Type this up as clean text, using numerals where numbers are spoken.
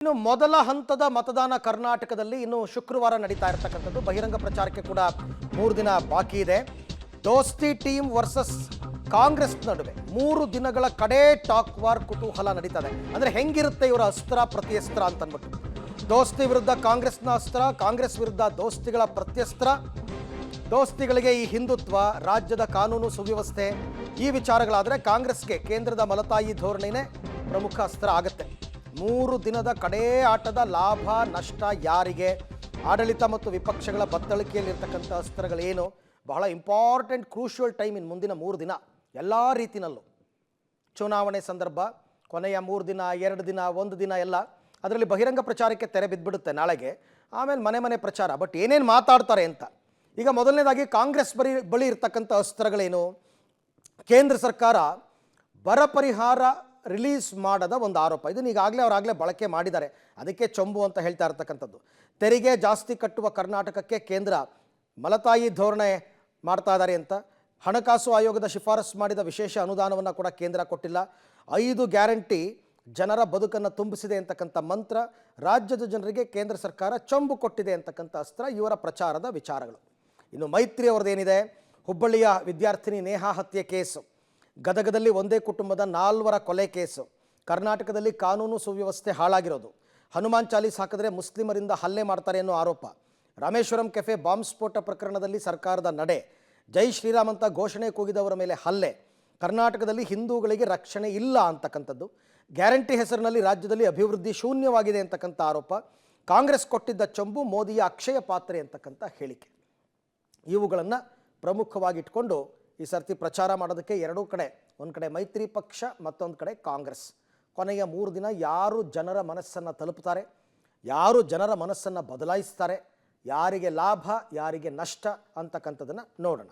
ಇನ್ನು ಮೊದಲ ಹಂತದ ಮತದಾನ ಕರ್ನಾಟಕದಲ್ಲಿ ಇನ್ನು ಶುಕ್ರವಾರ ನಡೀತಾ ಇರತಕ್ಕಂಥದ್ದು. ಬಹಿರಂಗ ಪ್ರಚಾರಕ್ಕೆ ಕೂಡ 3 ದಿನ ಬಾಕಿ ಇದೆ. ದೋಸ್ತಿ ಟೀಮ್ ವರ್ಸಸ್ ಕಾಂಗ್ರೆಸ್ ನಡುವೆ 3 ದಿನಗಳ ಕಡೆ ಟಾಕ್ ವಾರ್ ಕುತೂಹಲ ನಡೀತದೆ. ಅಂದರೆ ಹೆಂಗಿರುತ್ತೆ ಇವರ ಅಸ್ತ್ರ ಪ್ರತ್ಯಸ್ತ್ರ ಅಂತ ಅಂದ್ಬಿಟ್ಟು. ದೋಸ್ತಿ ವಿರುದ್ಧ ಕಾಂಗ್ರೆಸ್ನ ಅಸ್ತ್ರ, ಕಾಂಗ್ರೆಸ್ ವಿರುದ್ಧ ದೋಸ್ತಿಗಳ ಪ್ರತ್ಯಸ್ತ್ರ. ದೋಸ್ತಿಗಳಿಗೆ ಈ ಹಿಂದುತ್ವ, ರಾಜ್ಯದ ಕಾನೂನು ಸುವ್ಯವಸ್ಥೆ ಈ ವಿಚಾರಗಳಾದರೆ ಕಾಂಗ್ರೆಸ್ಗೆ ಕೇಂದ್ರದ ಮಲತಾಯಿ ಧೋರಣೆನೇ ಪ್ರಮುಖ ಅಸ್ತ್ರ ಆಗುತ್ತೆ. 3 ದಿನದ ಕಡೇ ಆಟದ ಲಾಭ ನಷ್ಟ ಯಾರಿಗೆ? ಆಡಳಿತ ಮತ್ತು ವಿಪಕ್ಷಗಳ ಬತ್ತಳಿಕೆಯಲ್ಲಿರ್ತಕ್ಕಂಥ ಅಸ್ತ್ರಗಳೇನು? ಬಹಳ ಇಂಪಾರ್ಟೆಂಟ್ ಕ್ರೂಷಿಯಲ್ ಟೈಮ್ ಇನ್ನು ಮುಂದಿನ 3 ದಿನ ಎಲ್ಲ ರೀತಿಯಲ್ಲೂ. ಚುನಾವಣೆ ಸಂದರ್ಭ, ಕೊನೆಯ 3 ದಿನ, 2 ದಿನ, 1 ದಿನ ಎಲ್ಲ ಅದರಲ್ಲಿ ಬಹಿರಂಗ ಪ್ರಚಾರಕ್ಕೆ ತೆರೆ ಬಿದ್ದುಬಿಡುತ್ತೆ ನಾಳೆಗೆ. ಆಮೇಲೆ ಮನೆ ಮನೆ ಪ್ರಚಾರ. ಬಟ್ ಏನೇನು ಮಾತಾಡ್ತಾರೆ ಅಂತ. ಈಗ ಮೊದಲನೇದಾಗಿ ಕಾಂಗ್ರೆಸ್ ಬಳಿ ಇರ್ತಕ್ಕಂಥ ಅಸ್ತ್ರಗಳೇನು? ಕೇಂದ್ರ ಸರ್ಕಾರ ಬರ ಪರಿಹಾರ ರಿಲೀಸ್ ಮಾಡದ ಒಂದು ಆರೋಪ. ಇದನ್ನು ಈಗಾಗಲೇ ಅವರಾಗಲೇ ಬಳಕೆ ಮಾಡಿದ್ದಾರೆ. ಅದಕ್ಕೆ ಚೊಂಬು ಅಂತ ಹೇಳ್ತಾ ಇರ್ತಕ್ಕಂಥದ್ದು. ತೆರಿಗೆ ಜಾಸ್ತಿ ಕಟ್ಟುವ ಕರ್ನಾಟಕಕ್ಕೆ ಕೇಂದ್ರ ಮಲತಾಯಿ ಧೋರಣೆ ಮಾಡ್ತಾ ಇದ್ದಾರೆ ಅಂತ. ಹಣಕಾಸು ಆಯೋಗದ ಶಿಫಾರಸು ಮಾಡಿದ ವಿಶೇಷ ಅನುದಾನವನ್ನು ಕೂಡ ಕೇಂದ್ರ ಕೊಟ್ಟಿಲ್ಲ. 5 ಗ್ಯಾರಂಟಿ ಜನರ ಬದುಕನ್ನು ತುಂಬಿಸಿದೆ ಅಂತಕ್ಕಂಥ ಮಂತ್ರ. ರಾಜ್ಯದ ಜನರಿಗೆ ಕೇಂದ್ರ ಸರ್ಕಾರ ಚೊಂಬು ಕೊಟ್ಟಿದೆ ಅಂತಕ್ಕಂಥ ಅಸ್ತ್ರ ಇವರ ಪ್ರಚಾರದ ವಿಚಾರಗಳು. ಇನ್ನು ಮೈತ್ರಿ ಅವರದೇನಿದೆ? ಹುಬ್ಬಳ್ಳಿಯ ವಿದ್ಯಾರ್ಥಿನಿ ನೇಹಾ ಹತ್ಯೆ ಕೇಸು, ಗದಗದಲ್ಲಿ ಒಂದೇ ಕುಟುಂಬದ 4 ಕೊಲೆ ಕೇಸು, ಕರ್ನಾಟಕದಲ್ಲಿ ಕಾನೂನು ಸುವ್ಯವಸ್ಥೆ ಹಾಳಾಗಿರೋದು, ಹನುಮಾನ್ ಚಾಲೀಸ್ ಹಾಕಿದ್ರೆ ಮುಸ್ಲಿಮರಿಂದ ಹಲ್ಲೆ ಮಾಡ್ತಾರೆ ಅನ್ನೋ ಆರೋಪ, ರಾಮೇಶ್ವರಂ ಕೆಫೆ ಬಾಂಬ್ ಸ್ಫೋಟ ಪ್ರಕರಣದಲ್ಲಿ ಸರ್ಕಾರದ ನಡೆ, ಜೈ ಶ್ರೀರಾಮ್ ಅಂತ ಘೋಷಣೆ ಕೂಗಿದವರ ಮೇಲೆ ಹಲ್ಲೆ, ಕರ್ನಾಟಕದಲ್ಲಿ ಹಿಂದೂಗಳಿಗೆ ರಕ್ಷಣೆ ಇಲ್ಲ ಅಂತಕ್ಕಂಥದ್ದು, ಗ್ಯಾರಂಟಿ ಹೆಸರಿನಲ್ಲಿ ರಾಜ್ಯದಲ್ಲಿ ಅಭಿವೃದ್ಧಿ ಶೂನ್ಯವಾಗಿದೆ ಅಂತಕ್ಕಂಥ ಆರೋಪ, ಕಾಂಗ್ರೆಸ್ ಕೊಟ್ಟಿದ್ದ ಚೊಂಬು ಮೋದಿಯ ಅಕ್ಷಯ ಪಾತ್ರೆ ಅಂತಕ್ಕಂಥ ಹೇಳಿಕೆ. ಇವುಗಳನ್ನು ಪ್ರಮುಖವಾಗಿ ಇಟ್ಕೊಂಡು ಈ ಸರ್ತಿ ಪ್ರಚಾರ ಮಾಡೋದಕ್ಕೆ 2 ಕಡೆ, ಒಂದು ಕಡೆ ಮೈತ್ರಿ ಪಕ್ಷ, ಮತ್ತೊಂದು ಕಡೆ ಕಾಂಗ್ರೆಸ್. ಕೊನೆಯ 3 ದಿನ ಯಾರು ಜನರ ಮನಸ್ಸನ್ನು ತಲುಪ್ತಾರೆ, ಯಾರು ಜನರ ಮನಸ್ಸನ್ನು ಬದಲಾಯಿಸ್ತಾರೆ, ಯಾರಿಗೆ ಲಾಭ ಯಾರಿಗೆ ನಷ್ಟ ಅಂತಕ್ಕಂಥದ್ದನ್ನು ನೋಡೋಣ.